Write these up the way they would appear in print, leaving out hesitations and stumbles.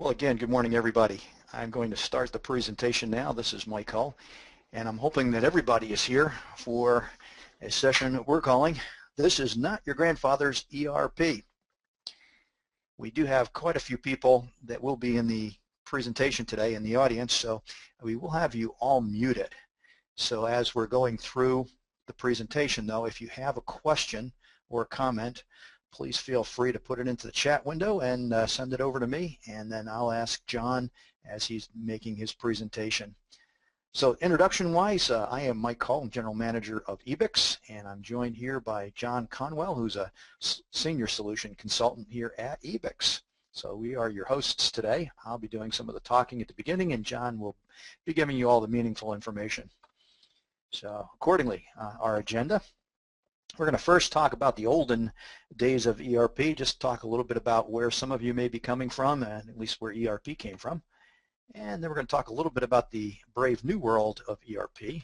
Well, again, good morning, everybody. I'm going to start the presentation now. This is Mike Hull, and I'm hoping that everybody is here for a session that we're calling This is Not Your Grandfather's ERP. We do have quite a few people that will be in the presentation today in the audience, so we will have you all muted. So as we're going through the presentation, though, if you have a question or a comment, please feel free to put it into the chat window and send it over to me, and then I'll ask John as he's making his presentation. So introduction-wise, I am Mike Hull, General Manager of eBECS, and I'm joined here by John Conwell, who's a Senior Solution Consultant here at eBECS. So we are your hosts today. I'll be doing some of the talking at the beginning, and John will be giving you all the meaningful information. So accordingly, our agenda. We're going to first talk about the olden days of ERP, just talk a little bit about where some of you may be coming from, and at least where ERP came from. And then we're going to talk a little bit about the brave new world of ERP,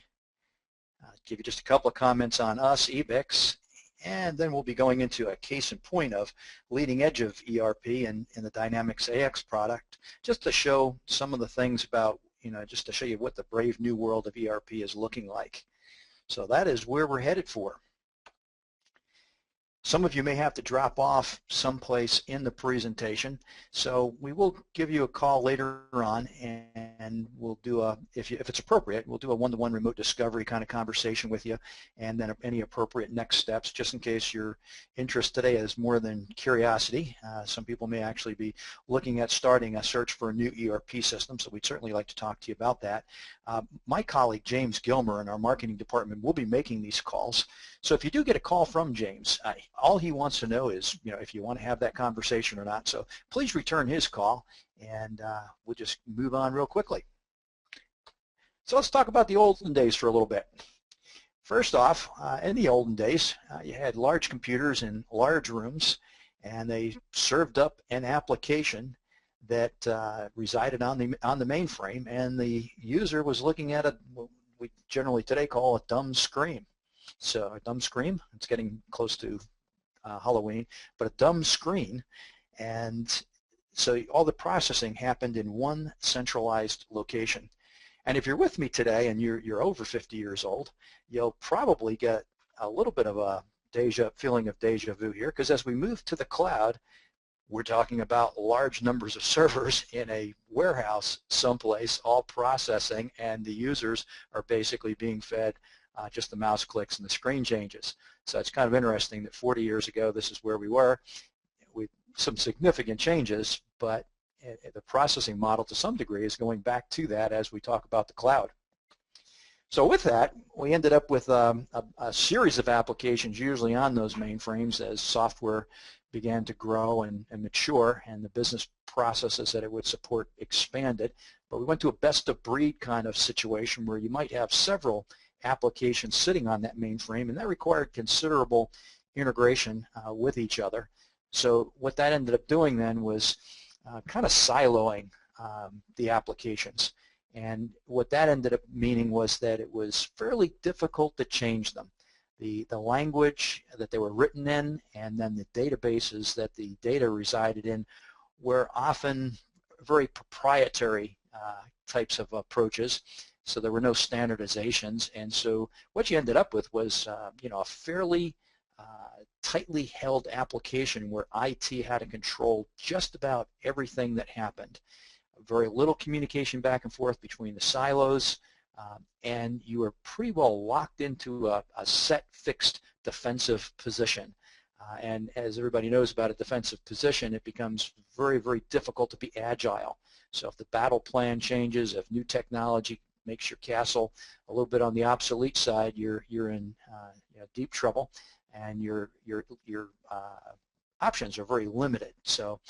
give you just a couple of comments on us, eBECS, and then we'll be going into a case in point of leading edge of ERP and in the Dynamics AX product, just to show some of the things about, just to show you what the brave new world of ERP is looking like. So that is where we're headed for. Some of you may have to drop off someplace in the presentation, so we will give you a call later on, and we'll do a, if it's appropriate, we'll do a one-to-one remote discovery kind of conversation with you, and then any appropriate next steps, just in case your interest today is more than curiosity. Some people may actually be looking at starting a search for a new ERP system, so we'd certainly like to talk to you about that. My colleague James Gilmer in our marketing department will be making these calls. So if you do get a call from James, all he wants to know is, if you want to have that conversation or not. So please return his call, and we'll just move on real quickly. So let's talk about the olden days for a little bit. First off, in the olden days, you had large computers in large rooms, and they served up an application that resided on the mainframe, and the user was looking at what we generally today call a dumb screen. So a dumb screen, it's getting close to Halloween, but a dumb screen, and so all the processing happened in one centralized location. And if you're with me today and you're over 50 years old, you'll probably get a little bit of a feeling of deja vu here, because as we move to the cloud, we're talking about large numbers of servers in a warehouse someplace, all processing, and the users are basically being fed just the mouse clicks and the screen changes. So it's kind of interesting that 40 years ago this is where we were with some significant changes, but the processing model to some degree is going back to that as we talk about the cloud. So with that, we ended up with a series of applications usually on those mainframes as software began to grow and mature, and the business processes that it would support expanded. But we went to a best-of-breed kind of situation where you might have several applications sitting on that mainframe, and that required considerable integration with each other. So what that ended up doing then was kind of siloing the applications. And what that ended up meaning was that it was fairly difficult to change them. The language that they were written in and then the databases that the data resided in were often very proprietary types of approaches. So there were no standardizations, and so what you ended up with was a fairly tightly held application where IT had to control just about everything that happened. Very little communication back and forth between the silos, and you were pretty well locked into a set fixed defensive position. And as everybody knows about a defensive position, it becomes very, very difficult to be agile. So if the battle plan changes, if new technology makes your castle a little bit on the obsolete side, you're in deep trouble, and your options are very limited. So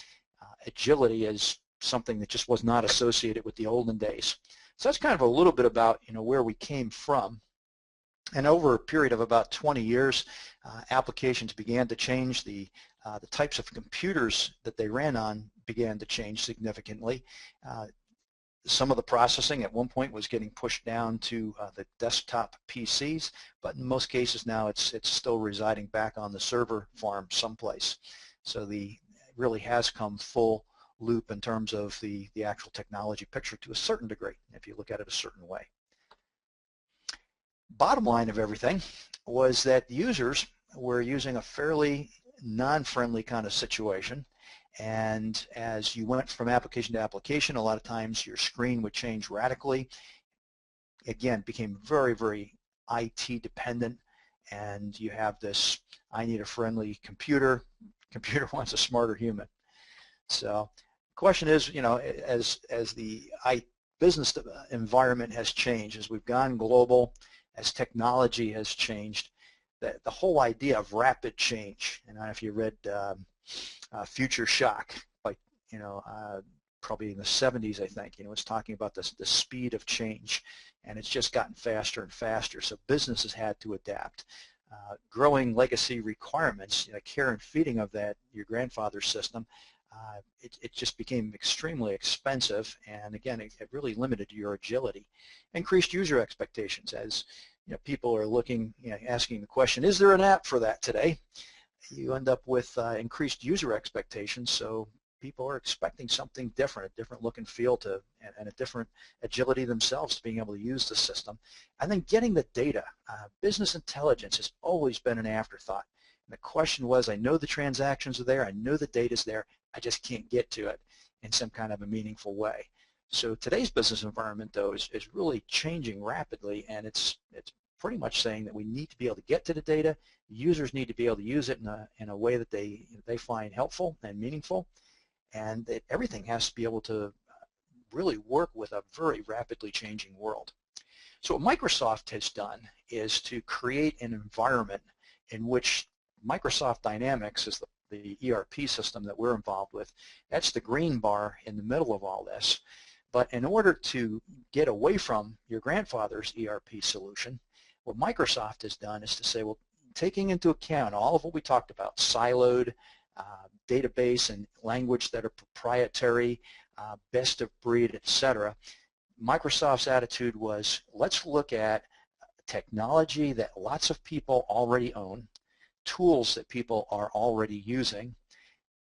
agility is something that just was not associated with the olden days. So that's kind of a little bit about where we came from. And over a period of about 20 years, applications began to change. The types of computers that they ran on began to change significantly. Some of the processing at one point was getting pushed down to the desktop PCs, but in most cases now it's still residing back on the server farm someplace. So it really has come full loop in terms of the actual technology picture to a certain degree, if you look at it a certain way. Bottom line of everything was that users were using a fairly non-friendly kind of situation, and as you went from application to application, a lot of times your screen would change radically. Again, became very, very IT dependent, and you have this, I need a friendly computer, computer wants a smarter human. So the question is, you know, as the business environment has changed, as we've gone global, as technology has changed, the whole idea of rapid change, and I don't know if you read Future Shock, by, you know, probably in the 70s, I think, you know, it's talking about the speed of change, and it's just gotten faster and faster, so businesses had to adapt. Growing legacy requirements, you know, care and feeding of that, your grandfather's system, it just became extremely expensive, and again, it really limited your agility. Increased user expectations, as you know, people are looking, you know, asking the question, is there an app for that today? You end up with increased user expectations, so people are expecting something different, a different look and feel to, and a different agility themselves to being able to use the system. And then getting the data. Business intelligence has always been an afterthought. And the question was, I know the transactions are there, I know the data's there, I just can't get to it in some kind of a meaningful way. So today's business environment, though, is really changing rapidly, and it's pretty much saying that we need to be able to get to the data. Users need to be able to use it in a way that they find helpful and meaningful, and that everything has to be able to really work with a very rapidly changing world. So what Microsoft has done is to create an environment in which Microsoft Dynamics is the ERP system that we're involved with. That's the green bar in the middle of all this. But in order to get away from your grandfather's ERP solution, what Microsoft has done is to say, well, taking into account all of what we talked about, siloed, database and language that are proprietary, best of breed, etc., Microsoft's attitude was, let's look at technology that lots of people already own, tools that people are already using,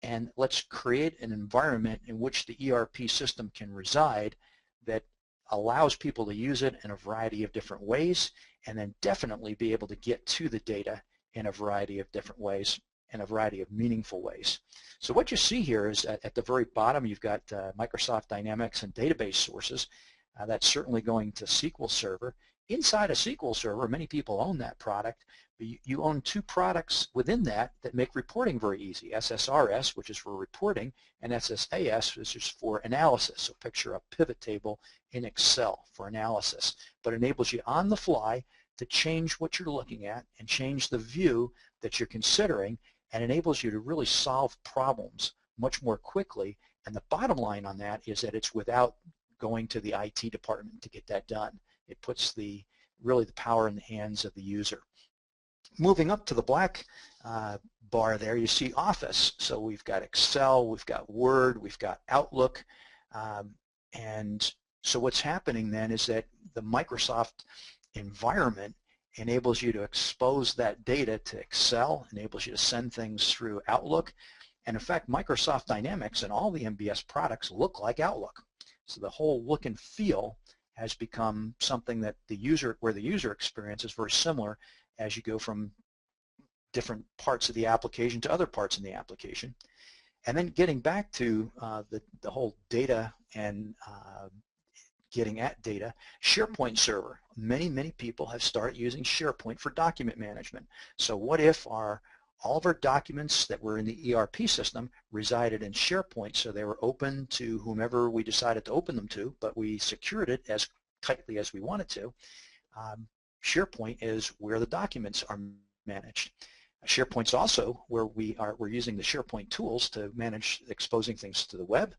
and let's create an environment in which the ERP system can reside that allows people to use it in a variety of different ways, and then definitely be able to get to the data in a variety of different ways, in a variety of meaningful ways. So what you see here is at the very bottom, you've got Microsoft Dynamics and database sources. That's certainly going to SQL Server. Inside a SQL Server, many people own that product, but you own two products within that make reporting very easy. SSRS, which is for reporting, and SSAS, which is for analysis. So picture a pivot table in Excel for analysis, but enables you on the fly to change what you're looking at and change the view that you're considering, and enables you to really solve problems much more quickly. And the bottom line on that is that it's without going to the IT department to get that done. It puts really the power in the hands of the user. Moving up to the black bar there, you see Office. So we've got Excel, we've got Word, we've got Outlook, and so what's happening then is that the Microsoft environment enables you to expose that data to Excel, enables you to send things through Outlook, and in fact Microsoft Dynamics and all the MBS products look like Outlook. So the whole look and feel has become something that where the user experience is very similar as you go from different parts of the application to other parts in the application. And then getting back to the whole data and getting at data, SharePoint server. Many people have started using SharePoint for document management. So what if all of our documents that were in the ERP system resided in SharePoint, so they were open to whomever we decided to open them to, but we secured it as tightly as we wanted to. SharePoint is where the documents are managed. SharePoint's also where we're using the SharePoint tools to manage exposing things to the web,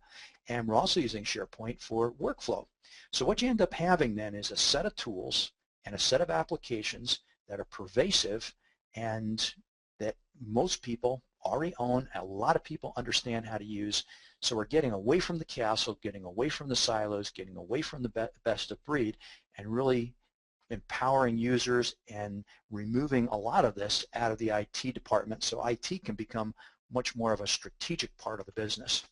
and we're also using SharePoint for workflow. So what you end up having then is a set of tools and a set of applications that are pervasive and that most people already own, a lot of people understand how to use. So we're getting away from the castle, getting away from the silos, getting away from the best of breed, and really empowering users and removing a lot of this out of the IT department, so IT can become much more of a strategic part of the business.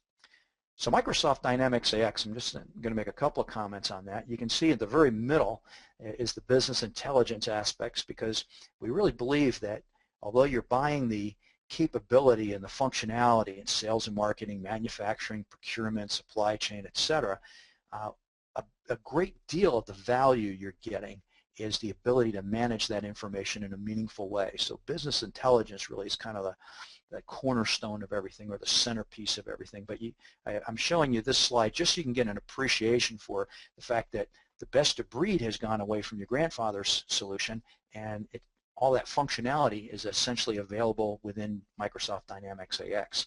So Microsoft Dynamics AX, I'm just going to make a couple of comments on that. You can see at the very middle is the business intelligence aspects, because we really believe that although you're buying the capability and the functionality in sales and marketing, manufacturing, procurement, supply chain, etc., a great deal of the value you're getting is the ability to manage that information in a meaningful way. So business intelligence really is kind of the cornerstone of everything, or the centerpiece of everything. But I'm showing you this slide just so you can get an appreciation for the fact that the best of breed has gone away from your grandfather's solution, and all that functionality is essentially available within Microsoft Dynamics AX.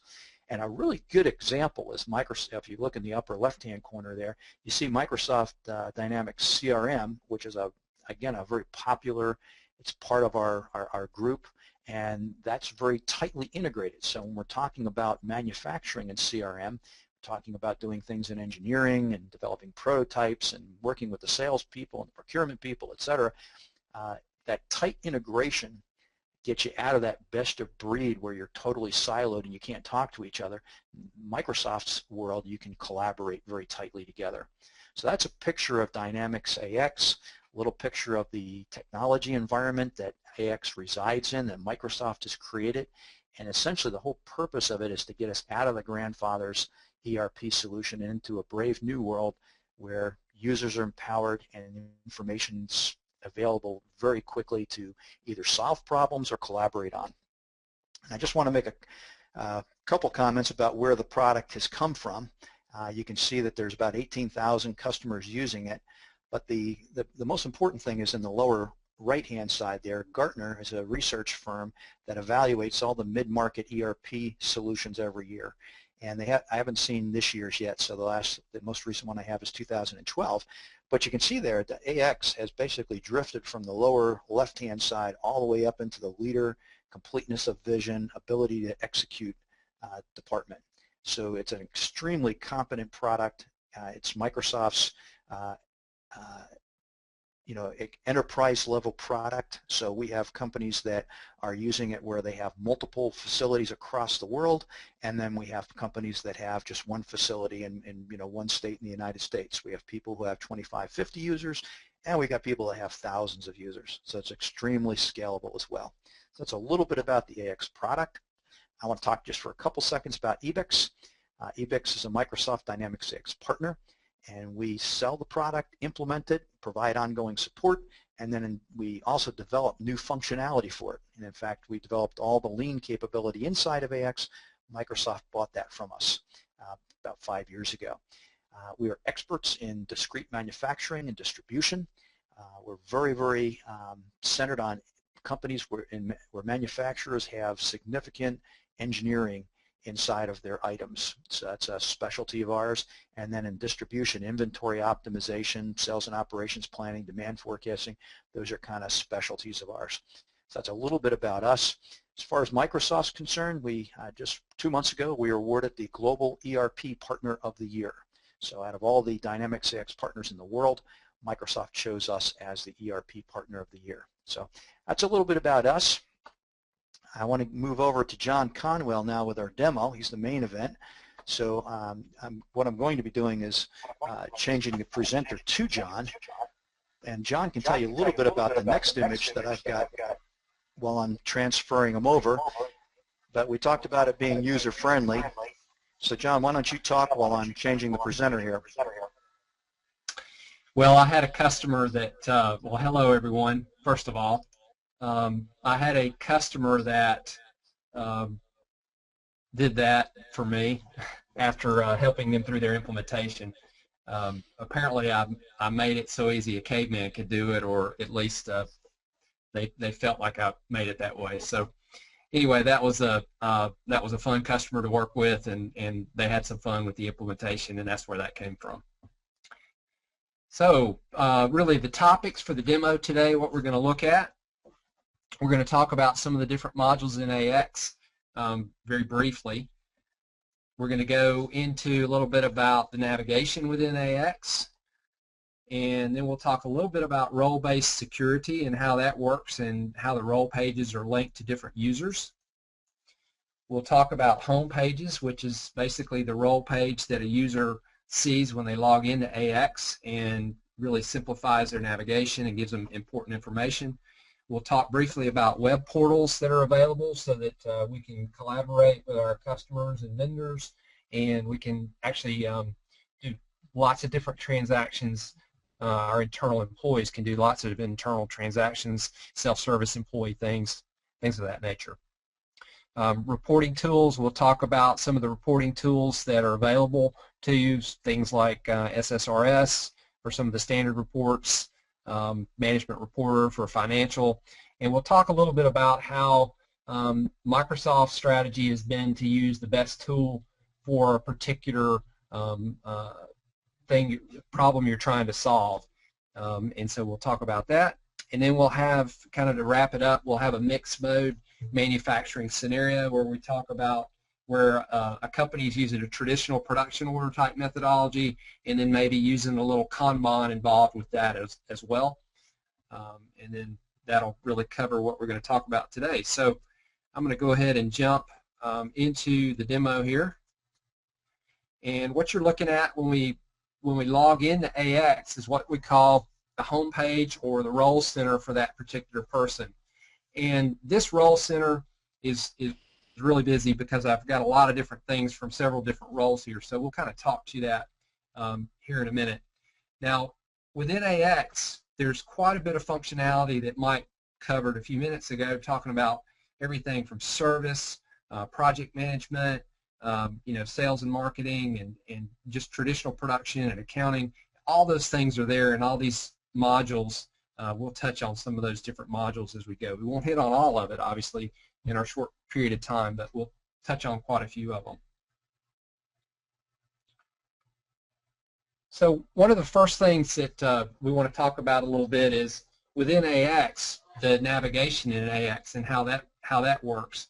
And a really good example is Microsoft. If you look in the upper left-hand corner there, you see Microsoft Dynamics CRM, which is again a very popular. It's part of our group, and that's very tightly integrated. So when we're talking about manufacturing and CRM, we're talking about doing things in engineering and developing prototypes and working with the salespeople and the procurement people, etc. That tight integration gets you out of that best of breed where you're totally siloed and you can't talk to each other. In Microsoft's world, you can collaborate very tightly together. So that's a picture of Dynamics AX, a little picture of the technology environment that AX resides in, that Microsoft has created. And essentially the whole purpose of it is to get us out of the grandfather's ERP solution and into a brave new world where users are empowered and information's available very quickly to either solve problems or collaborate on. And I just want to make a couple comments about where the product has come from. You can see that there's about 18,000 customers using it, but the most important thing is in the lower right-hand side there. Gartner is a research firm that evaluates all the mid-market ERP solutions every year. And I haven't seen this year's yet, so the most recent one I have is 2012. But you can see there that AX has basically drifted from the lower left-hand side all the way up into the leader, completeness of vision, ability to execute department. So it's an extremely competent product. It's Microsoft's enterprise level product. So we have companies that are using it where they have multiple facilities across the world, and then we have companies that have just one facility in one state in the United States. We have people who have 25, 50 users, and we got people that have thousands of users. So it's extremely scalable as well. So that's a little bit about the AX product. I want to talk just for a couple seconds about eBECS. eBECS is a Microsoft Dynamics AX partner, and we sell the product, implement it, provide ongoing support, and then we also develop new functionality for it. And in fact, we developed all the lean capability inside of AX. Microsoft bought that from us about 5 years ago. We are experts in discrete manufacturing and distribution. We're very, very centered on companies where manufacturers have significant engineering inside of their items. So that's a specialty of ours. And then in distribution, inventory optimization, sales and operations planning, demand forecasting, those are kind of specialties of ours. So that's a little bit about us. As far as Microsoft's concerned, we just 2 months ago, we were awarded the Global ERP Partner of the Year. So out of all the Dynamics AX partners in the world, Microsoft chose us as the ERP Partner of the Year. So that's a little bit about us. I want to move over to John Conwell now with our demo. He's the main event. So what I'm going to be doing is changing the presenter to John. And John can tell you a little bit about the next image that I've got while I'm transferring them over. But we talked about it being user-friendly. So John, why don't you talk while I'm changing the presenter here. Well, I had a customer that, well, hello everyone, first of all. I had a customer that did that for me after helping them through their implementation. Apparently I made it so easy a caveman could do it, or at least they felt like I made it that way. So anyway, that was a fun customer to work with, and they had some fun with the implementation, and that's where that came from. So really the topics for the demo today, what we're going to look at, we're going to talk about some of the different modules in AX very briefly. We're going to go into a little bit about the navigation within AX, and then we'll talk a little bit about role-based security and how that works and how the role pages are linked to different users. We'll talk about home pages, which is basically the role page that a user sees when they log into AX and really simplifies their navigation and gives them important information. We'll talk briefly about web portals that are available so that we can collaborate with our customers and vendors, and we can actually do lots of different transactions. Our internal employees can do lots of internal transactions, self-service employee things of that nature. Reporting tools, we'll talk about some of the reporting tools that are available to you, things like SSRS for some of the standard reports, Management Reporter for financial, and we'll talk a little bit about how Microsoft's strategy has been to use the best tool for a particular problem you're trying to solve. And so we'll talk about that. And then we'll have, kind of to wrap it up, we'll have a mixed mode manufacturing scenario where we talk about where a company is using a traditional production order type methodology and then maybe using a little Kanban involved with that as well. And then that'll really cover what we're going to talk about today. So I'm going to go ahead and jump into the demo here. And what you're looking at when we log into AX is what we call the home page or the role center for that particular person. And this role center is really busy because I've got a lot of different things from several different roles here. So we'll kind of talk to that here in a minute. Now, within AX, there's quite a bit of functionality that Mike covered a few minutes ago, talking about everything from service, project management, sales and marketing, and just traditional production and accounting. All those things are there, and all these modules. We'll touch on some of those different modules as we go. We won't hit on all of it, obviously, in our short period of time, but we'll touch on quite a few of them. So one of the first things that we want to talk about a little bit is within AX, the navigation in AX and how that works.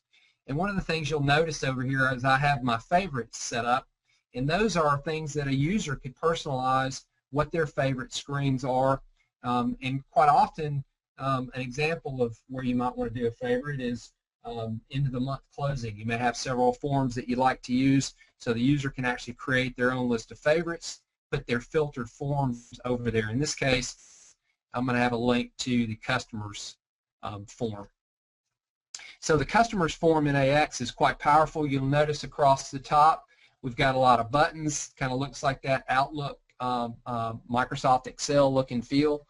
And one of the things you'll notice over here is I have my favorites set up, and those are things that a user could personalize what their favorite screens are. And quite often, an example of where you might want to do a favorite is end of the month closing. You may have several forms that you like to use, so the user can actually create their own list of favorites, put their filtered forms over there. In this case, I'm going to have a link to the customer's form. So the customer's form in AX is quite powerful. You'll notice across the top we've got a lot of buttons. Kind of looks like that Outlook, Microsoft Excel look and feel.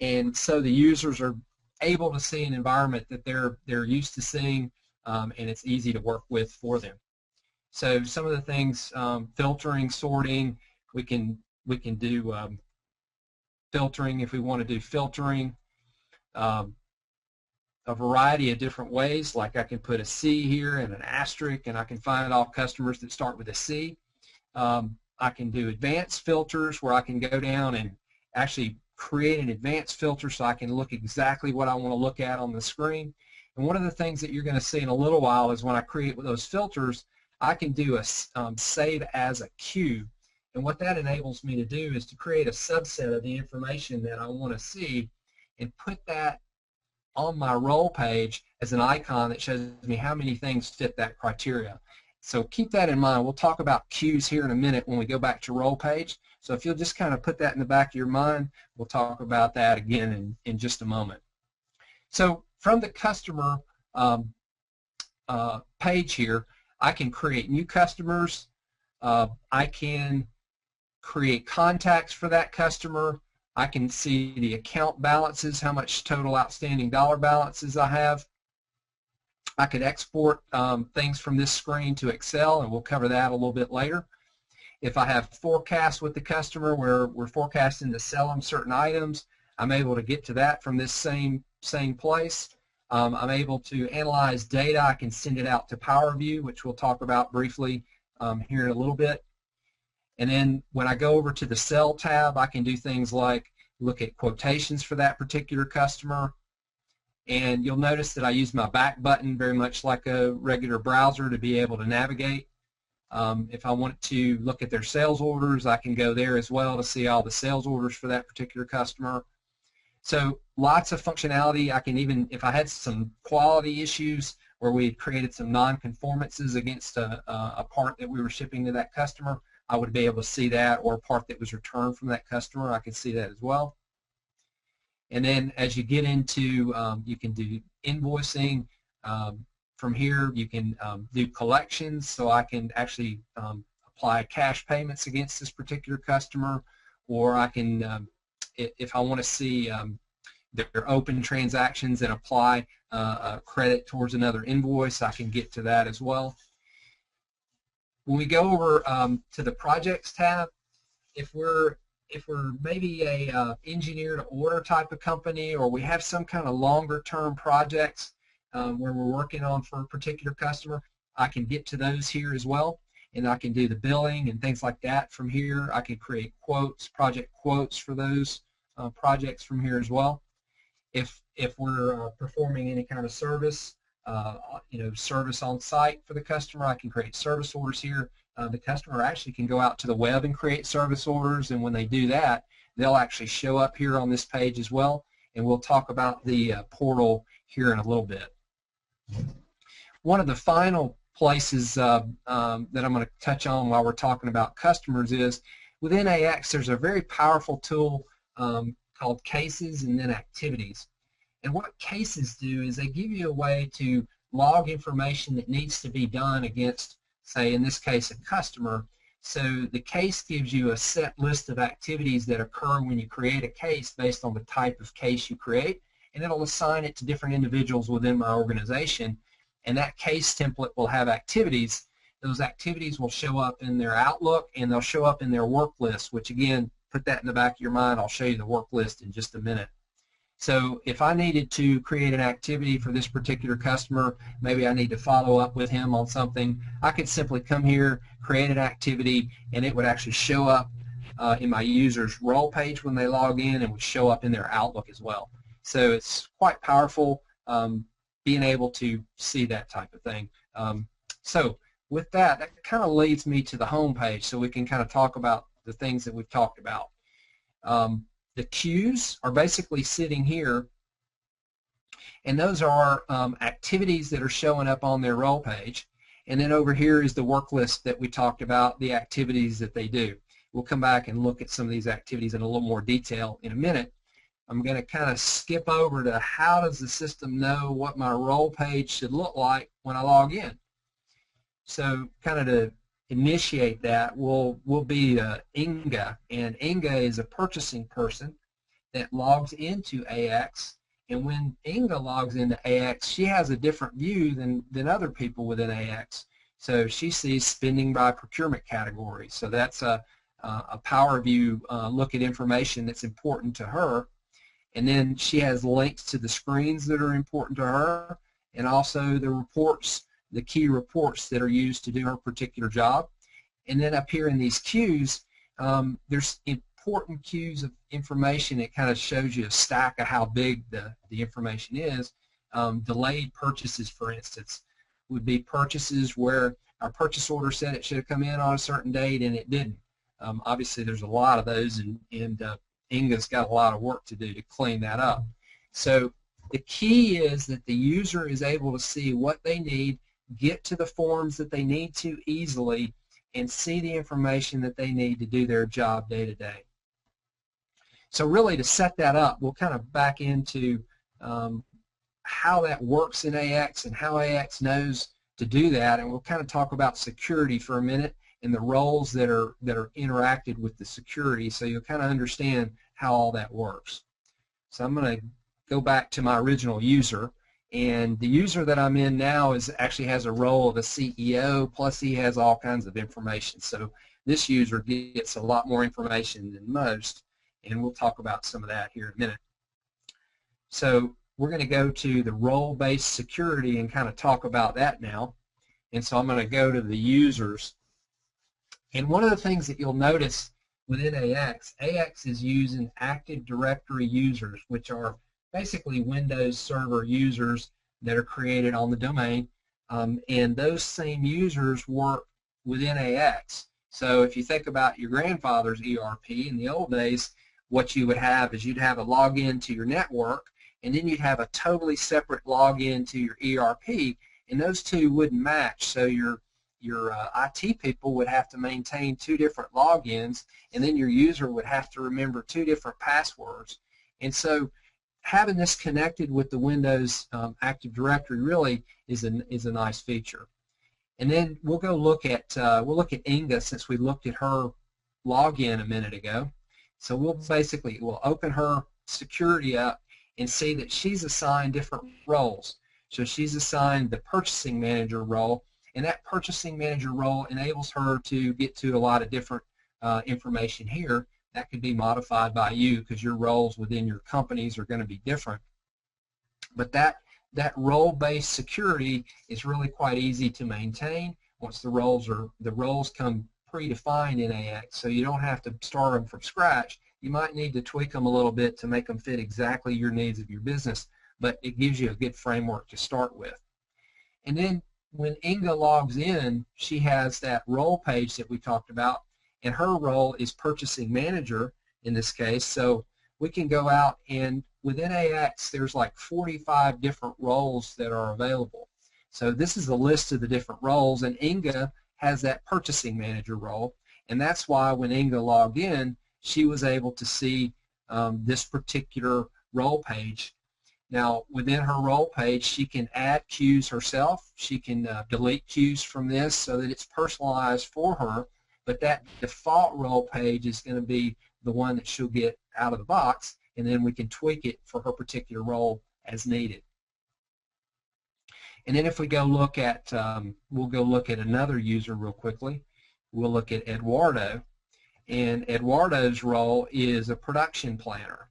And so the users are able to see an environment that they're used to seeing, and it's easy to work with for them. So some of the things, filtering, sorting, we can do filtering if we want to do filtering. A variety of different ways, like I can put a C here and an asterisk, and I can find all customers that start with a C. I can do advanced filters where I can go down and actually create an advanced filter so I can look exactly what I want to look at on the screen. And one of the things that you're going to see in a little while is when I create those filters, I can do a save as a queue. And what that enables me to do is to create a subset of the information that I want to see and put that on my role page as an icon that shows me how many things fit that criteria. So keep that in mind. We'll talk about queues here in a minute when we go back to role page. So if you'll just kind of put that in the back of your mind, we'll talk about that again in just a moment. So from the customer page here, I can create new customers. I can create contacts for that customer. I can see the account balances, how much total outstanding dollar balances I have. I could export things from this screen to Excel, and we'll cover that a little bit later. If I have forecasts with the customer where we're forecasting to sell them certain items, I'm able to get to that from this same place. I'm able to analyze data. I can send it out to PowerView, which we'll talk about briefly here in a little bit. And then when I go over to the Sell tab, I can do things like look at quotations for that particular customer. And you'll notice that I use my back button very much like a regular browser to be able to navigate. If I want to look at their sales orders, I can go there as well to see all the sales orders for that particular customer. So lots of functionality. I can even, if I had some quality issues where we had created some non-conformances against a part that we were shipping to that customer, I would be able to see that, or a part that was returned from that customer, I could see that as well. And then as you get into, you can do invoicing. From here, you can do collections, so I can actually apply cash payments against this particular customer, or I can, if I want to see their open transactions and apply a credit towards another invoice, I can get to that as well. When we go over to the projects tab, if we're maybe a engineer to order type of company, or we have some kind of longer term projects where we're working on for a particular customer, I can get to those here as well, and I can do the billing and things like that from here. I can create quotes, project quotes for those projects from here as well. If we're performing any kind of service, service on site for the customer, I can create service orders here. The customer actually can go out to the web and create service orders, and when they do that, they'll actually show up here on this page as well, and we'll talk about the portal here in a little bit. One of the final places that I'm going to touch on while we're talking about customers is within eBECS there's a very powerful tool called cases and then activities. And what cases do is they give you a way to log information that needs to be done against, say in this case, a customer. So the case gives you a set list of activities that occur when you create a case based on the type of case you create, and it'll assign it to different individuals within my organization. And that case template will have activities. Those activities will show up in their Outlook, and they'll show up in their work list, which again, put that in the back of your mind. I'll show you the work list in just a minute. So if I needed to create an activity for this particular customer, maybe I need to follow up with him on something, I could simply come here, create an activity, and it would actually show up in my user's role page when they log in, and would show up in their Outlook as well. So it's quite powerful being able to see that type of thing. So with that, that kind of leads me to the home page, so we can kind of talk about the things that we've talked about. The queues are basically sitting here, and those are activities that are showing up on their role page. And then over here is the work list that we talked about, the activities that they do. We'll come back and look at some of these activities in a little more detail in a minute. I'm going to kind of skip over to how does the system know what my role page should look like when I log in. So kind of to initiate that will be Inga, and Inga is a purchasing person that logs into eBECS, and when Inga logs into eBECS, she has a different view than other people within eBECS. So she sees spending by procurement category, so that's a power view look at information that's important to her. And then she has links to the screens that are important to her, and also the reports, the key reports that are used to do her particular job. And then up here in these queues, there's important queues of information. It kind of shows you a stack of how big the information is. Delayed purchases, for instance, would be purchases where our purchase order said it should have come in on a certain date and it didn't. Obviously, there's a lot of those, and Inga's got a lot of work to do to clean that up. So the key is that the user is able to see what they need, get to the forms that they need to easily, and see the information that they need to do their job day to day. So really, to set that up, we'll kind of back into how that works in eBECS and how eBECS knows to do that, and we'll kind of talk about security for a minute and the roles that are interacted with the security, so you'll kind of understand how all that works. So I'm going to go back to my original user, and the user that I'm in now actually has a role of a CEO, plus he has all kinds of information. So this user gets a lot more information than most, and we'll talk about some of that here in a minute. So we're going to go to the role-based security and kind of talk about that now. And so I'm going to go to the users. And one of the things that you'll notice within eBECS is using Active Directory users, which are basically Windows Server users that are created on the domain, and those same users work within eBECS. So if you think about your grandfather's ERP in the old days, what you would have is you'd have a login to your network, and then you'd have a totally separate login to your ERP, and those two wouldn't match. So your IT people would have to maintain two different logins, and then your user would have to remember two different passwords. And so having this connected with the Windows Active Directory really is a nice feature. And then we'll go look at Inga, since we looked at her login a minute ago. So we'll open her security up and see that she's assigned different roles. So she's assigned the purchasing manager role, and that purchasing manager role enables her to get to a lot of different information here. That could be modified by you because your roles within your companies are going to be different. But that role-based security is really quite easy to maintain once the roles come predefined in AX, so you don't have to start them from scratch. You might need to tweak them a little bit to make them fit exactly your needs of your business, but it gives you a good framework to start with. And then when Inga logs in, she has that role page that we talked about, and her role is purchasing manager in this case. So we can go out, and within AX there's like 45 different roles that are available. So this is a list of the different roles, and Inga has that purchasing manager role, and that's why when Inga logged in, she was able to see this particular role page. Now within her role page, she can add cues herself. She can delete cues from this so that it's personalized for her, but that default role page is going to be the one that she'll get out of the box, and then we can tweak it for her particular role as needed. And then if we go look at, we'll go look at another user real quickly. We'll look at Eduardo, and Eduardo's role is a production planner.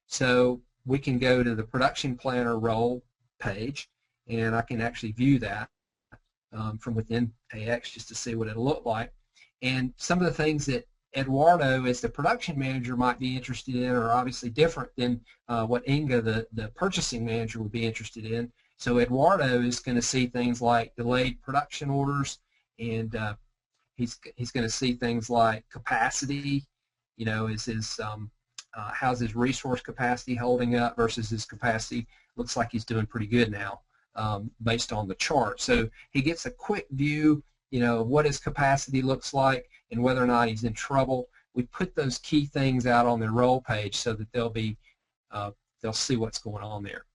So we can go to the production planner role page, and I can actually view that from within AX just to see what it'll look like. And some of the things that Eduardo as the production manager might be interested in are obviously different than what Inga, the purchasing manager, would be interested in. So Eduardo is going to see things like delayed production orders, and he's going to see things like capacity. You know, how's his resource capacity holding up versus his capacity? Looks like he's doing pretty good now based on the chart. So he gets a quick view, you know, of what his capacity looks like and whether or not he's in trouble. We put those key things out on their role page so that they'll see what's going on there.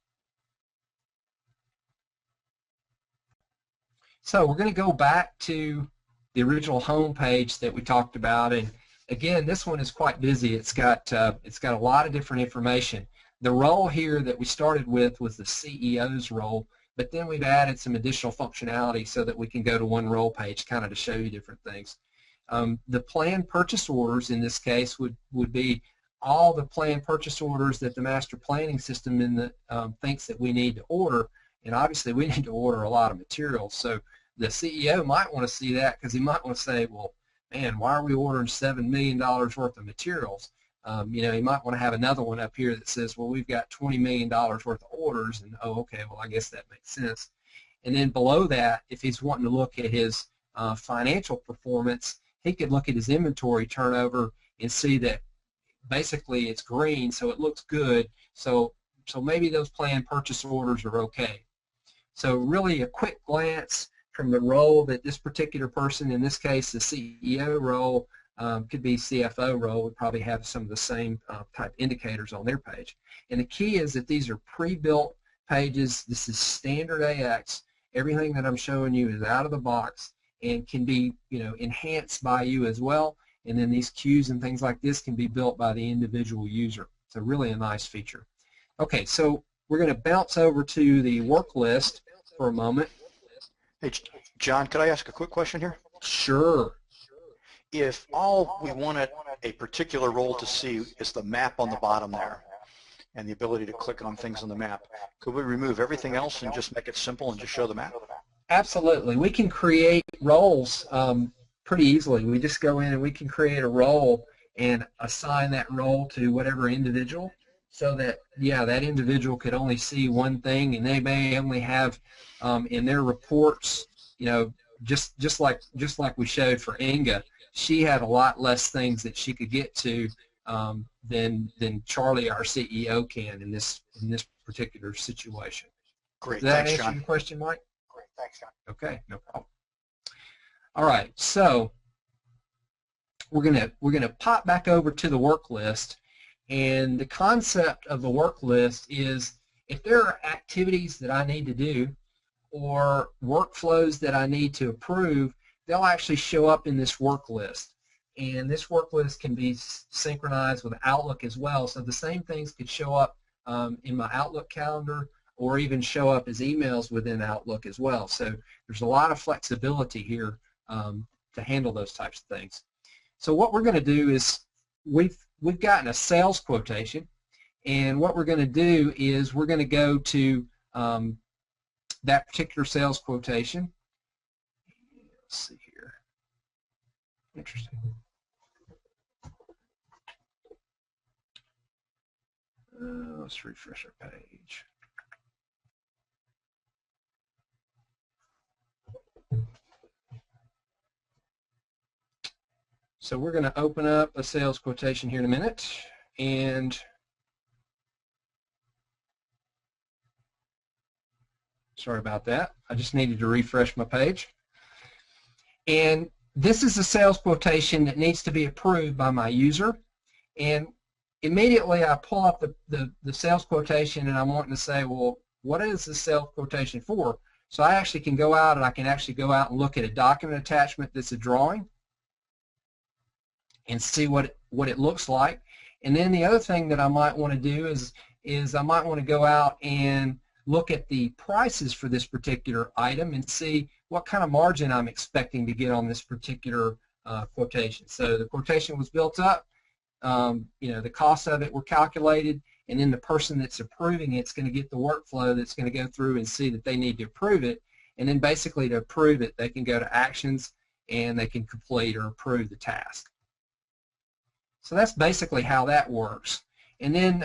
So we're going to go back to the original home page that we talked about, and again, this one is quite busy. It's got a lot of different information. The role here that we started with was the CEO's role, but then we've added some additional functionality so that we can go to one role page kind of to show you different things. The planned purchase orders in this case would be all the planned purchase orders that the master planning system thinks that we need to order, and obviously we need to order a lot of materials. So the CEO might want to see that because he might want to say, well, man, why are we ordering $7 million worth of materials? You know, he might want to have another one up here that says, well, we've got $20 million worth of orders, and oh, okay, well, I guess that makes sense. And then below that, if he's wanting to look at his financial performance, he could look at his inventory turnover and see that basically it's green, so it looks good. So maybe those planned purchase orders are okay. So really a quick glance from the role that this particular person, in this case the CEO role, could be CFO role, would probably have some of the same type indicators on their page. And the key is that these are pre-built pages. This is standard AX. Everything that I'm showing you is out of the box and can be, you know, enhanced by you as well. And then these cues and things like this can be built by the individual user. So really a nice feature. Okay, so we're going to bounce over to the work list for a moment. Hey, John, could I ask a quick question here? Sure. If all we wanted a particular role to see is the map on the bottom there and the ability to click on things on the map, could we remove everything else and just make it simple and just show the map? Absolutely. We can create roles pretty easily. We just go in and we can create a role and assign that role to whatever individual, so that, yeah, that individual could only see one thing, and they may only have in their reports, you know, just like we showed for Inga, she had a lot less things that she could get to than Charlie, our CEO, can in this particular situation. Great. Does that Thanks, answer John. your question, Mike? Thanks, John. Okay, no problem. All right, so we're gonna pop back over to the work list, and the concept of the work list is if there are activities that I need to do or workflows that I need to approve, they'll actually show up in this work list. And this work list can be synchronized with Outlook as well, so the same things could show up in my Outlook calendar or even show up as emails within Outlook as well. So there's a lot of flexibility here to handle those types of things. So what we're going to do is we've gotten a sales quotation, and what we're going to do is we're going to go to that particular sales quotation. Let's see here. Interesting. Let's refresh our page. So we're going to open up a sales quotation here in a minute, and sorry about that. I just needed to refresh my page. And this is a sales quotation that needs to be approved by my user, and immediately I pull up the sales quotation, and I'm wanting to say, well, what is this sales quotation for? So I actually can go out, and I can actually go out and look at a document attachment that's a drawing and see what it looks like. And then the other thing that I might want to do is I might want to go out and look at the prices for this particular item and see what kind of margin I'm expecting to get on this particular quotation. So the quotation was built up, the costs of it were calculated, and then the person that's approving it's going to get the workflow that's going to go through and see that they need to approve it, and then basically to approve it they can go to actions and they can complete or approve the task. So that's basically how that works. And then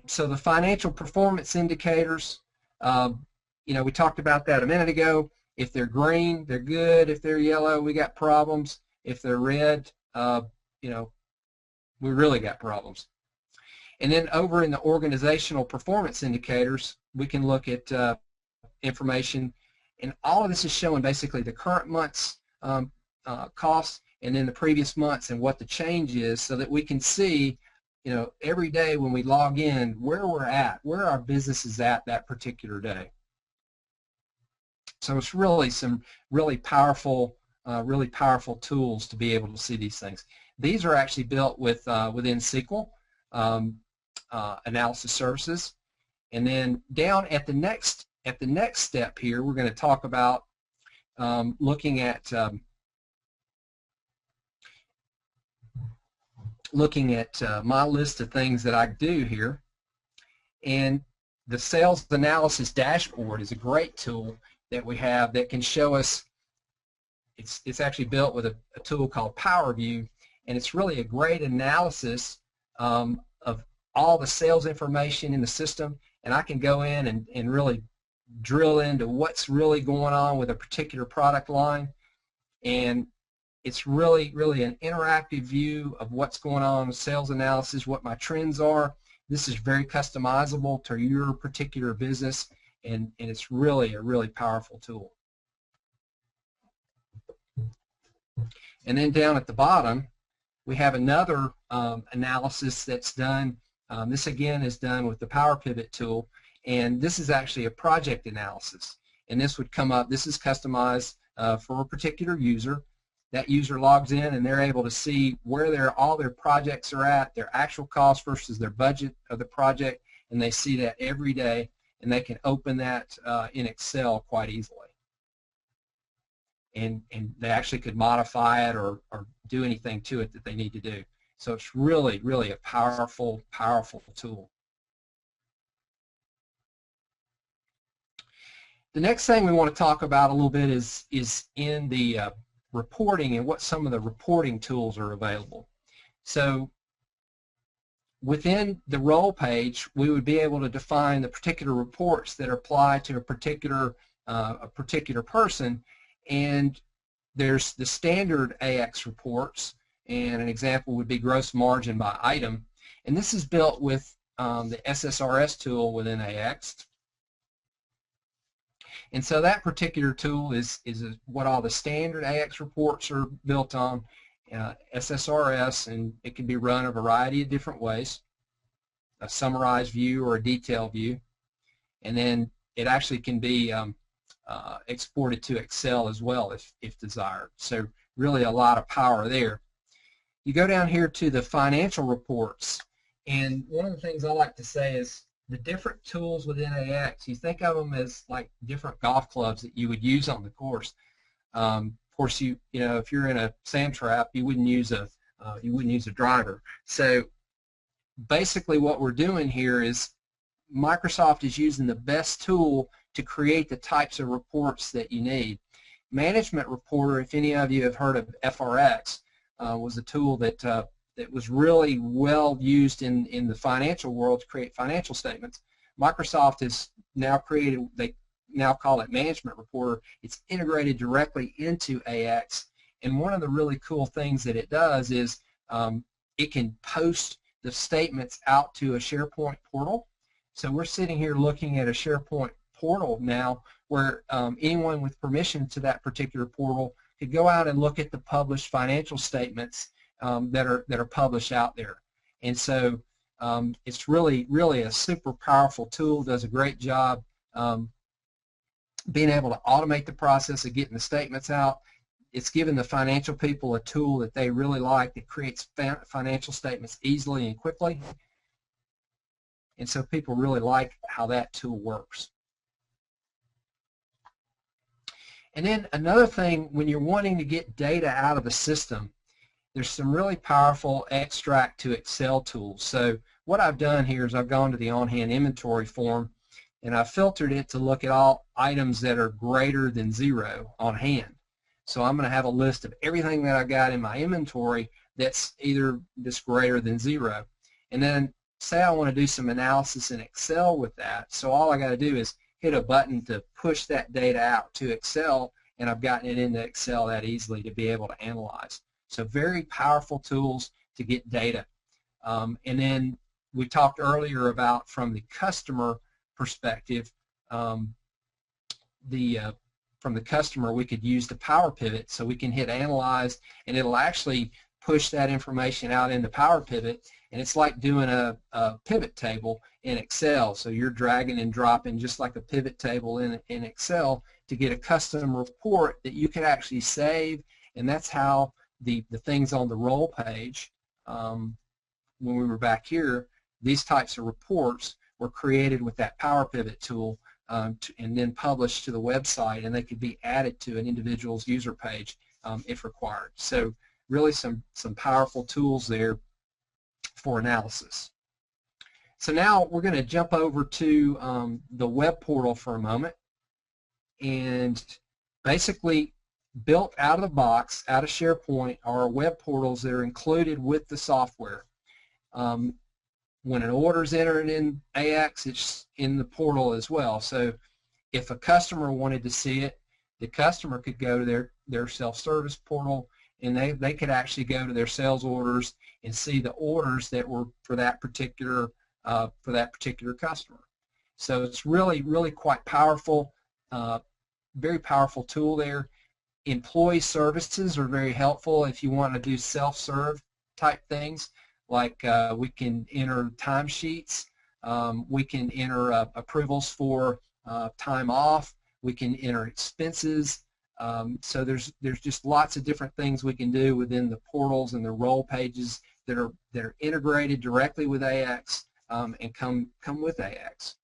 so the financial performance indicators, we talked about that a minute ago. If they're green, they're good. If they're yellow, we got problems. If they're red, we really got problems. And then over in the organizational performance indicators, we can look at information, and all of this is showing basically the current month's costs and then the previous months and what the change is, so that we can see, every day when we log in where we're at, where our business is at that particular day. So it's really some really powerful tools to be able to see these things. These are actually built with within SQL analysis services, and then down at the next step here, we're going to talk about looking at my list of things that I do here. And the sales analysis dashboard is a great tool that we have that can show us, it's actually built with a tool called PowerView, and it's really a great analysis of all the sales information in the system, and I can go in and really drill into what's really going on with a particular product line, and it's really an interactive view of what's going on with sales analysis, what my trends are. This is very customizable to your particular business, and it's really a really powerful tool. And then down at the bottom, we have another analysis that's done. This again is done with the Power Pivot tool, and this is actually a project analysis. And this would come up, this is customized for a particular user. That user logs in and they're able to see where all their projects are at, their actual cost versus their budget of the project, and they see that every day, and they can open that in Excel quite easily. And they actually could modify it or do anything to it that they need to do. So it's really a powerful tool. The next thing we want to talk about a little bit is in the reporting and what some of the reporting tools are available. So within the role page, we would be able to define the particular reports that apply to a particular person, and there's the standard AX reports, and an example would be gross margin by item, and this is built with the SSRS tool within AX. And so that particular tool is what all the standard AX reports are built on, SSRS, and it can be run a variety of different ways, a summarized view or a detailed view. And then it actually can be exported to Excel as well if desired. So really a lot of power there. You go down here to the financial reports, and one of the things I like to say is the different tools within AX, you think of them as like different golf clubs that you would use on the course. Of course, you know, if you're in a sand trap, you wouldn't use a driver. So basically what we're doing here is Microsoft is using the best tool to create the types of reports that you need. Management Reporter, if any of you have heard of FRX, was a tool that was really well used in the financial world to create financial statements. Microsoft has now created, they now call it Management Reporter. It's integrated directly into AX, and one of the really cool things that it does is it can post the statements out to a SharePoint portal. So we're sitting here looking at a SharePoint portal now where anyone with permission to that particular portal could go out and look at the published financial statements that are published out there. And so it's really a super powerful tool, does a great job being able to automate the process of getting the statements out. It's given the financial people a tool that they really like that creates financial statements easily and quickly. And so people really like how that tool works. And then another thing, when you're wanting to get data out of the system, there's some really powerful extract to Excel tools. So what I've done here is I've gone to the on-hand inventory form, and I've filtered it to look at all items that are greater than 0 on hand. So I'm going to have a list of everything that I got in my inventory that's either just greater than 0. And then say I want to do some analysis in Excel with that. So all I got to do is hit a button to push that data out to Excel, and I've gotten it into Excel that easily to be able to analyze. So very powerful tools to get data. And then we talked earlier about from the customer perspective, from the customer we could use the Power Pivot, so we can hit Analyze, and it'll actually push that information out into Power Pivot, and it's like doing a pivot table in Excel. So you're dragging and dropping just like a pivot table in Excel to get a custom report that you can actually save, and that's how the things on the roll page, when we were back here, these types of reports were created with that Power Pivot tool and then published to the website, and they could be added to an individual's user page if required. So really some powerful tools there for analysis. So now we're going to jump over to the web portal for a moment, and basically built out of the box, out of SharePoint, are web portals that are included with the software. When an order is entered in AX, it's in the portal as well. So if a customer wanted to see it, the customer could go to their self-service portal, and they could actually go to their sales orders and see the orders that were for that particular customer. So it's really quite powerful, very powerful tool there. Employee services are very helpful if you want to do self-serve type things, like we can enter timesheets, we can enter approvals for time off, we can enter expenses. So there's just lots of different things we can do within the portals and the role pages that are integrated directly with AX and come with AX.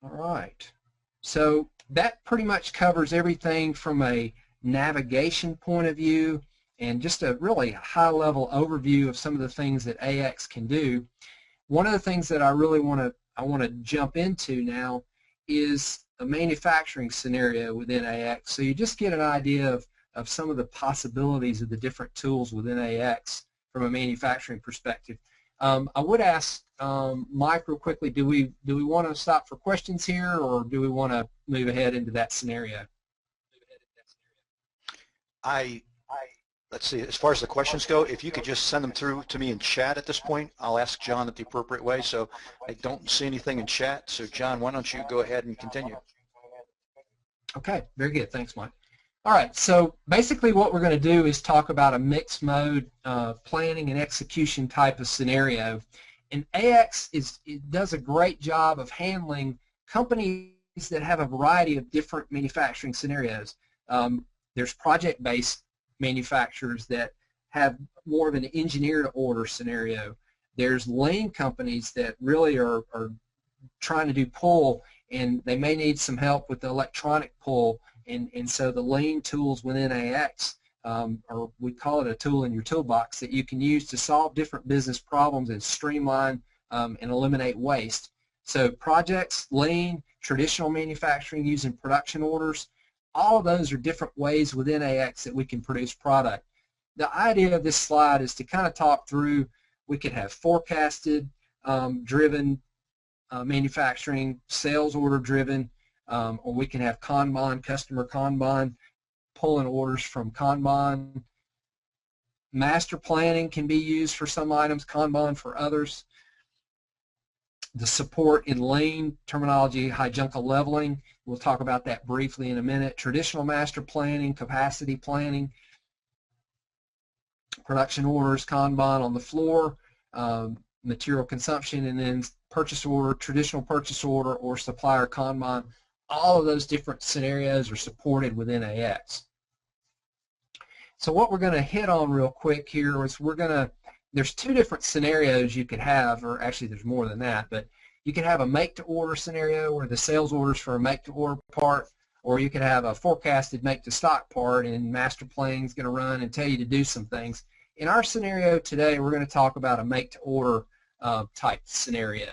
All right. So that pretty much covers everything from a navigation point of view and just a really high-level overview of some of the things that AX can do. One of the things that I really want to jump into now is a manufacturing scenario within AX. So you just get an idea of some of the possibilities of the different tools within AX from a manufacturing perspective. I would ask Mike real quickly, do we want to stop for questions here, or do we want to move ahead into that scenario? I let's see, as far as the questions go, if you could just send them through to me in chat at this point, I'll ask John at the appropriate way. So I don't see anything in chat. So John, why don't you go ahead and continue? Okay, very good. Thanks, Mike. All right, so basically what we're going to do is talk about a mixed mode planning and execution type of scenario. And eBECS does a great job of handling companies that have a variety of different manufacturing scenarios. There's project-based manufacturers that have more of an engineer-to-order scenario. There's lean companies that really are trying to do pull, and they may need some help with the electronic pull, and so the lean tools within eBECS, or we call it a tool in your toolbox that you can use to solve different business problems and streamline and eliminate waste. So projects, lean, traditional manufacturing using production orders, all of those are different ways within eBECS that we can produce product. The idea of this slide is to kind of talk through, we could have forecasted driven manufacturing, sales order driven, or we can have Kanban, customer Kanban, pulling orders from Kanban. Master planning can be used for some items, Kanban for others. The support in lean terminology, Hijunka leveling, we'll talk about that briefly in a minute. Traditional master planning, capacity planning, production orders, Kanban on the floor, material consumption, and then purchase order, traditional purchase order, or supplier Kanban. All of those different scenarios are supported within eBECS. So what we're going to hit on real quick here is there's two different scenarios you could have, or actually there's more than that, but you could have a make-to-order scenario where the sales orders for a make-to-order part, or you could have a forecasted make-to-stock part, and master planning is going to run and tell you to do some things. In our scenario today, we're going to talk about a make-to-order type scenario.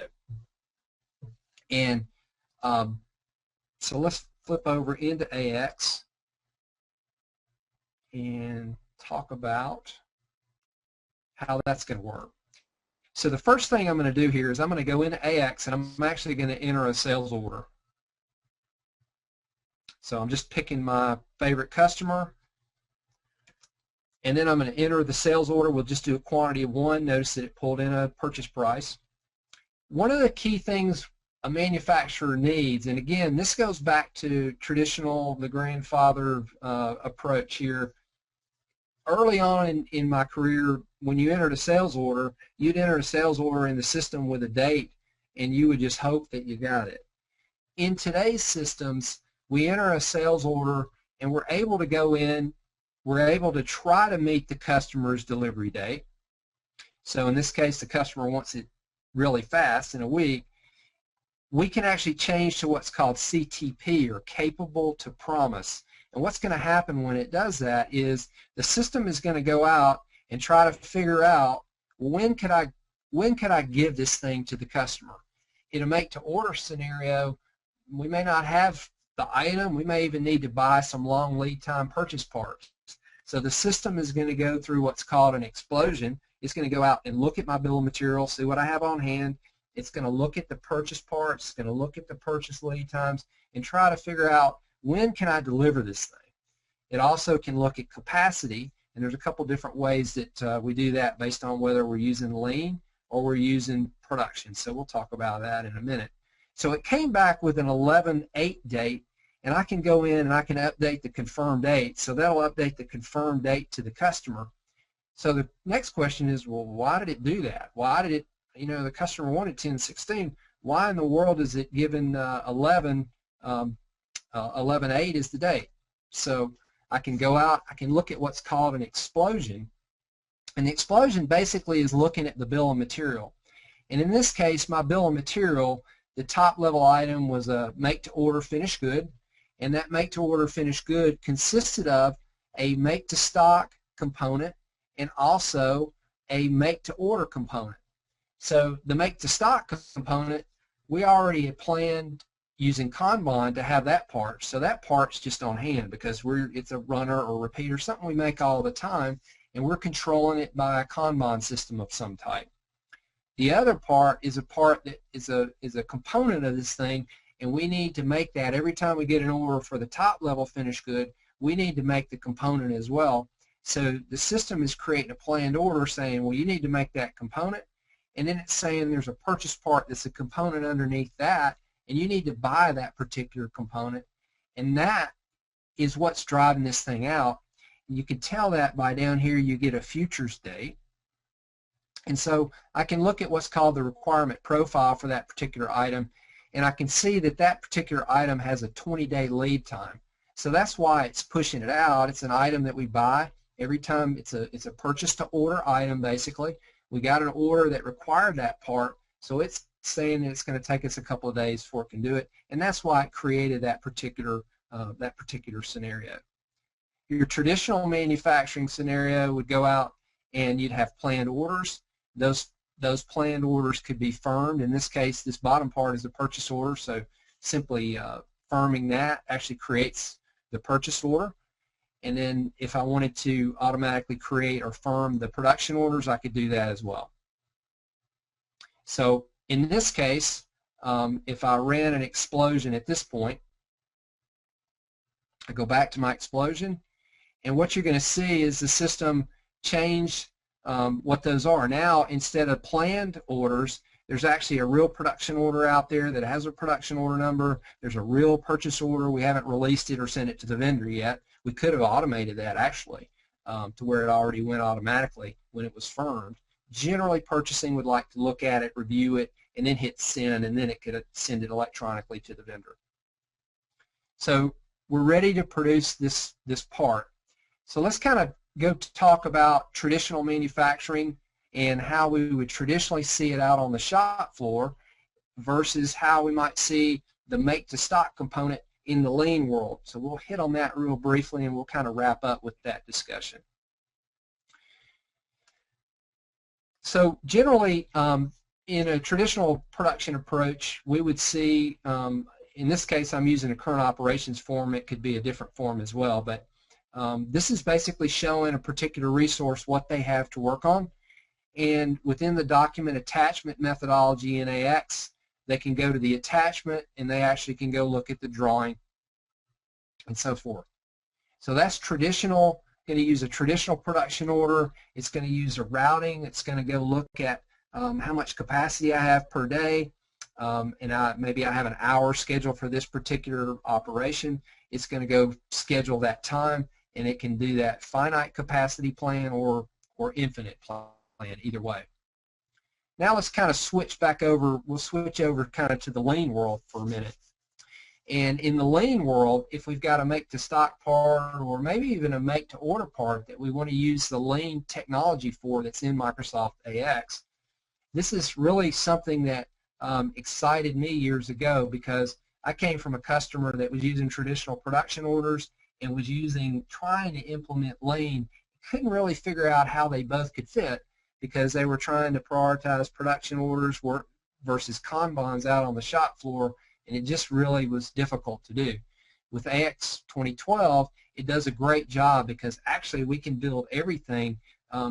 And so let's flip over into eBECS and talk about how that's going to work. So the first thing I'm going to do here is I'm going to go into eBECS and I'm actually going to enter a sales order. So I'm just picking my favorite customer, and then I'm going to enter the sales order. We'll just do a quantity of 1. Notice that it pulled in a purchase price. One of the key things a manufacturer needs, and again, this goes back to traditional, the grandfather approach here. Early on in my career, when you entered a sales order, you'd enter a sales order in the system with a date, and you would just hope that you got it. In today's systems, we enter a sales order, and we're able to go in, we're able to try to meet the customer's delivery date. So in this case, the customer wants it really fast, in a week. We can actually change to what's called CTP, or capable to promise. And what's going to happen when it does that is the system is going to go out and try to figure out, when could I give this thing to the customer? In a make-to-order scenario, we may not have the item. We may even need to buy some long lead time purchase parts. So the system is going to go through what's called an explosion. It's going to go out and look at my bill of materials, see what I have on hand. It's going to look at the purchase parts, it's going to look at the purchase lead times, and try to figure out, when can I deliver this thing? It also can look at capacity, and there's a couple different ways that we do that based on whether we're using lean or we're using production. So we'll talk about that in a minute. So it came back with an 11/8 date, and I can go in and I can update the confirmed date. So that'll update the confirmed date to the customer. So the next question is, well, why did it do that? Why did it, the customer wanted 10/16. Why in the world is it given 11/8 is the date? So I can go out, I can look at what's called an explosion, and the explosion basically is looking at the bill of material. And in this case, my bill of material, the top level item was a make-to-order finished good, and that make-to-order finished good consisted of a make-to-stock component and also a make-to-order component. So the make-to-stock component, we already had planned using Kanban to have that part. So that part's just on hand because it's a runner or repeater, something we make all the time, and we're controlling it by a Kanban system of some type. The other part is a part that is a component of this thing, and we need to make that every time we get an order for the top level finished good. We need to make the component as well. So the system is creating a planned order saying, well, you need to make that component, and then it's saying there's a purchase part that's a component underneath that, and you need to buy that particular component, and that is what's driving this thing out. And you can tell that by down here you get a futures date. And so I can look at what's called the requirement profile for that particular item, and I can see that that particular item has a 20-day lead time. So that's why it's pushing it out. It's an item that we buy every time. It's a purchase to order item, basically. We got an order that required that part, so it's saying that it's going to take us a couple of days before it can do it, and that's why it created that particular scenario. Your traditional manufacturing scenario would go out and you'd have planned orders. Those planned orders could be firmed. In this case, this bottom part is a purchase order, so simply firming that actually creates the purchase order. And then if I wanted to automatically create or firm the production orders, I could do that as well. So in this case, if I ran an explosion at this point, I go back to my explosion, and what you're going to see is the system change what those are. Now, instead of planned orders, there's actually a real production order out there that has a production order number. There's a real purchase order. We haven't released it or sent it to the vendor yet. We could have automated that actually to where it already went automatically when it was firmed. Generally, purchasing would like to look at it, review it, and then hit send, and then it could send it electronically to the vendor. So we're ready to produce this part. So let's kind of go to talk about traditional manufacturing and how we would traditionally see it out on the shop floor versus how we might see the make-to-stock component in the lean world. So we'll hit on that real briefly, and we'll kind of wrap up with that discussion. So generally, in a traditional production approach, we would see, in this case I'm using a current operations form, it could be a different form as well, but this is basically showing a particular resource what they have to work on, and within the document attachment methodology in EBECS, they can go to the attachment and they actually can go look at the drawing and so forth. So that's traditional. Going to use a traditional production order. It's going to use a routing. It's going to go look at how much capacity I have per day, and maybe I have an hour scheduled for this particular operation. It's going to go schedule that time, and it can do that finite capacity plan or infinite plan, either way. Now let's kind of switch back over. We'll switch over kind of to the lean world for a minute. And in the lean world, if we've got a make-to-stock part or maybe even a make-to-order part that we want to use the lean technology for that's in Microsoft AX, this is really something that excited me years ago, because I came from a customer that was using traditional production orders and was trying to implement lean. Couldn't really figure out how they both could fit, because they were trying to prioritize production orders versus Kanbans out on the shop floor, and it just really was difficult to do. With AX 2012, it does a great job, because actually we can build everything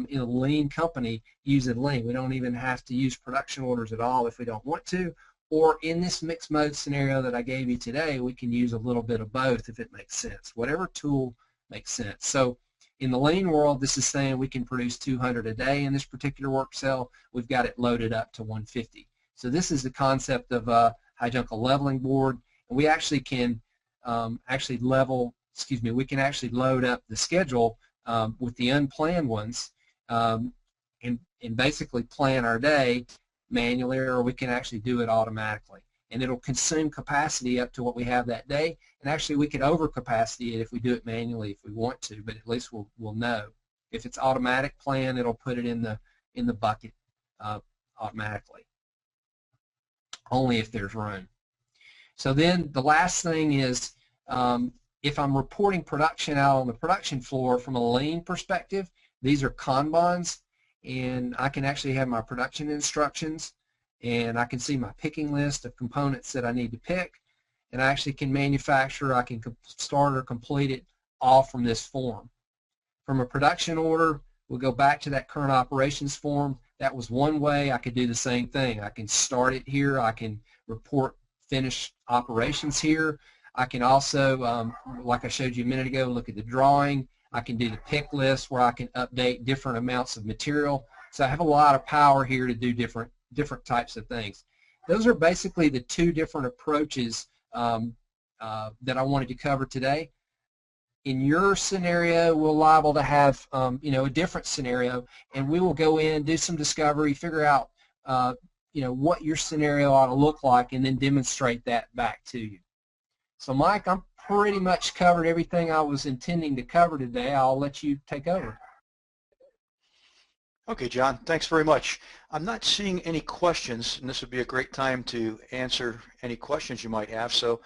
in a lean company using lean. We don't even have to use production orders at all if we don't want to, or in this mixed mode scenario that I gave you today, we can use a little bit of both if it makes sense. Whatever tool makes sense. So in the lean world, this is saying we can produce 200 a day in this particular work cell. We've got it loaded up to 150. So this is the concept of a hijuncle leveling board, and we actually can we can actually load up the schedule with the unplanned ones and basically plan our day manually, or we can actually do it automatically. And it'll consume capacity up to what we have that day, and actually we could over capacity it if we do it manually if we want to, but at least we'll know. If it's automatic plan, it'll put it in the bucket automatically, only if there's room. So then the last thing is, if I'm reporting production out on the production floor from a lean perspective, these are Kanbans, and I can actually have my production instructions, and I can see my picking list of components that I need to pick, and I actually can manufacture, I can start or complete it all from this form. From a production order, we'll go back to that current operations form. That was one way. I could do the same thing. I can start it here. I can report finished operations here. I can also, like I showed you a minute ago, look at the drawing. I can do the pick list where I can update different amounts of material. So I have a lot of power here to do different types of things. Those are basically the two different approaches that I wanted to cover today. In your scenario, we're liable to have a different scenario, and we will go in, do some discovery, figure out what your scenario ought to look like, and then demonstrate that back to you. So Mike, I'm pretty much covered everything I was intending to cover today. I'll let you take over. Okay, John, thanks very much. I'm not seeing any questions, and this would be a great time to answer any questions you might have. So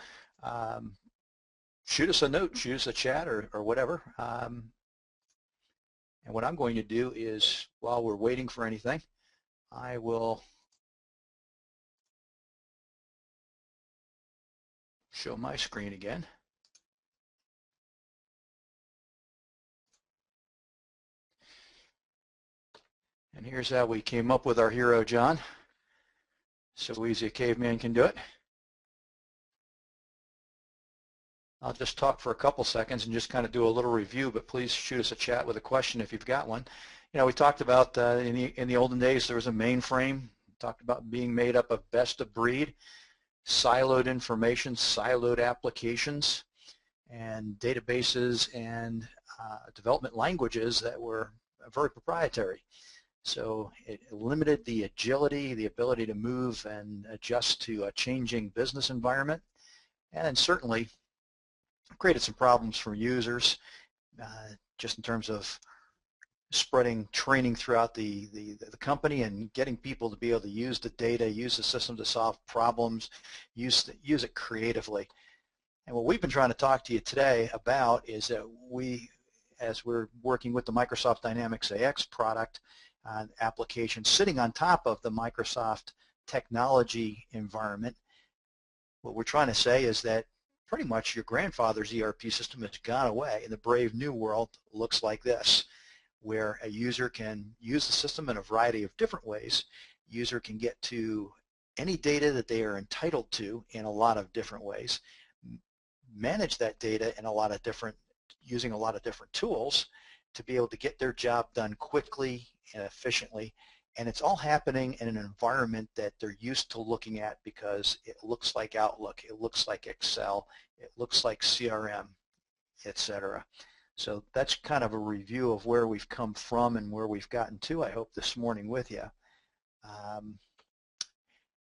shoot us a note, shoot us a chat, or whatever. And what I'm going to do is, while we're waiting for anything, I will show my screen again. And here's how we came up with our hero, John. So easy a caveman can do it. I'll just talk for a couple seconds and just kind of do a little review, but please shoot us a chat with a question if you've got one. We talked about in the olden days there was a mainframe. We talked about being made up of best-of-breed, siloed information, siloed applications, and databases and development languages that were very proprietary. So it limited the agility, the ability to move and adjust to a changing business environment, and certainly created some problems for users just in terms of spreading training throughout the company and getting people to be able to use the data, use the system to solve problems, use it creatively. And what we've been trying to talk to you today about is that as we're working with the Microsoft Dynamics AX product application sitting on top of the Microsoft technology environment, what we're trying to say is that pretty much your grandfather's ERP system has gone away, and the brave new world looks like this, where a user can use the system in a variety of different ways. User can get to any data that they are entitled to in a lot of different ways, manage that data in using a lot of different tools to be able to get their job done quickly and efficiently. And it's all happening in an environment that they're used to looking at because it looks like Outlook, it looks like Excel, it looks like CRM, etc. So that's kind of a review of where we've come from and where we've gotten to, I hope, this morning with you.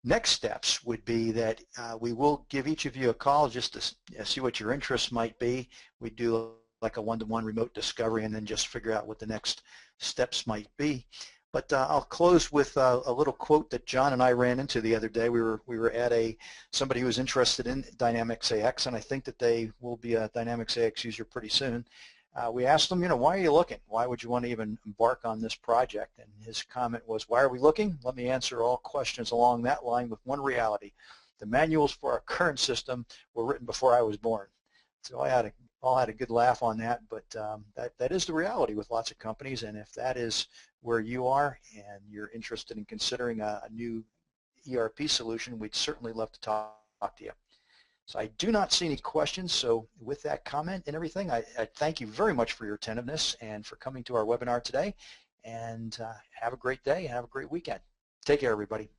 Next steps would be that we will give each of you a call just to see what your interests might be. We do like a one-to-one remote discovery and then just figure out what the next steps might be. But I'll close with a little quote that John and I ran into the other day. We were at somebody who was interested in Dynamics AX, and I think that they will be a Dynamics AX user pretty soon. We asked them, why are you looking? Why would you want to even embark on this project? And his comment was, why are we looking? Let me answer all questions along that line with one reality. The manuals for our current system were written before I was born. So I all had a good laugh on that, but that is the reality with lots of companies, and if that is where you are and you're interested in considering a new ERP solution, we'd certainly love to talk to you. So I do not see any questions, so with that comment and everything, I thank you very much for your attentiveness and for coming to our webinar today, and have a great day and have a great weekend. Take care, everybody.